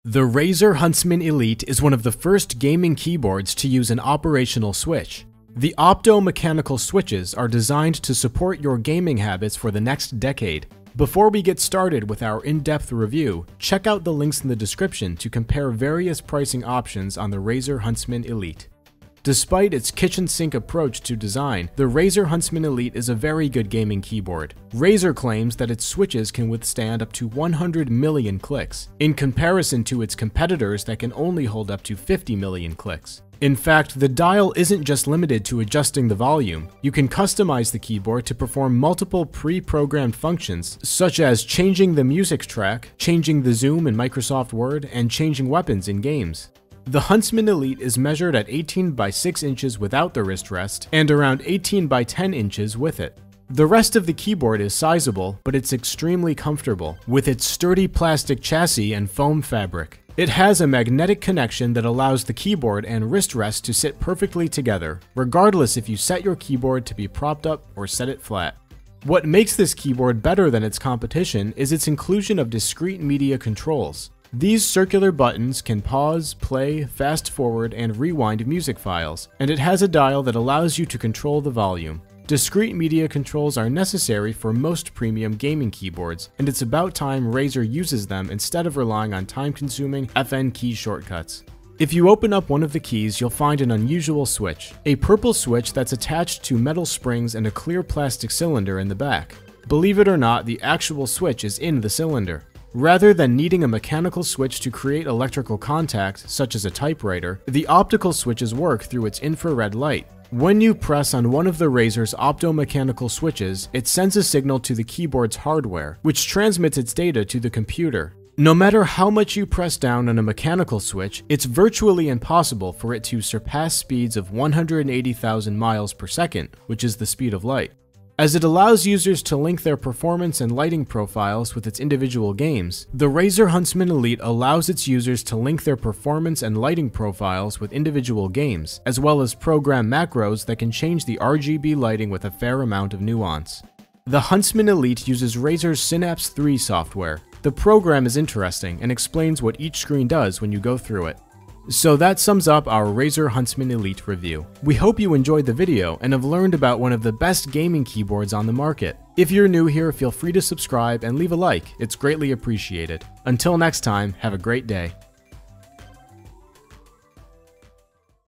The Razer Huntsman Elite is one of the first gaming keyboards to use an operational switch. The opto-mechanical switches are designed to support your gaming habits for the next decade. Before we get started with our in-depth review, check out the links in the description to compare various pricing options on the Razer Huntsman Elite. Despite its kitchen sink approach to design, the Razer Huntsman Elite is a very good gaming keyboard. Razer claims that its switches can withstand up to 100 million clicks, in comparison to its competitors that can only hold up to 50 million clicks. In fact, the dial isn't just limited to adjusting the volume. You can customize the keyboard to perform multiple pre-programmed functions, such as changing the music track, changing the zoom in Microsoft Word, and changing weapons in games. The Huntsman Elite is measured at 18 by 6 inches without the wrist rest, and around 18 by 10 inches with it. The rest of the keyboard is sizable, but it's extremely comfortable, with its sturdy plastic chassis and foam fabric. It has a magnetic connection that allows the keyboard and wrist rest to sit perfectly together, regardless if you set your keyboard to be propped up or set it flat. What makes this keyboard better than its competition is its inclusion of discrete media controls. These circular buttons can pause, play, fast forward, and rewind music files, and it has a dial that allows you to control the volume. Discrete media controls are necessary for most premium gaming keyboards, and it's about time Razer uses them instead of relying on time-consuming FN key shortcuts. If you open up one of the keys, you'll find an unusual switch, a purple switch that's attached to metal springs and a clear plastic cylinder in the back. Believe it or not, the actual switch is in the cylinder. Rather than needing a mechanical switch to create electrical contact, such as a typewriter, the optical switches work through its infrared light. When you press on one of the Razer's opto-mechanical switches, it sends a signal to the keyboard's hardware, which transmits its data to the computer. No matter how much you press down on a mechanical switch, it's virtually impossible for it to surpass speeds of 180,000 miles per second, which is the speed of light. As it allows users to link their performance and lighting profiles with its individual games, the Razer Huntsman Elite allows its users to link their performance and lighting profiles with individual games, as well as program macros that can change the RGB lighting with a fair amount of nuance. The Huntsman Elite uses Razer's Synapse 3 software. The program is interesting and explains what each screen does when you go through it. So that sums up our Razer Huntsman Elite review. We hope you enjoyed the video and have learned about one of the best gaming keyboards on the market. If you're new here, feel free to subscribe and leave a like, it's greatly appreciated. Until next time, have a great day.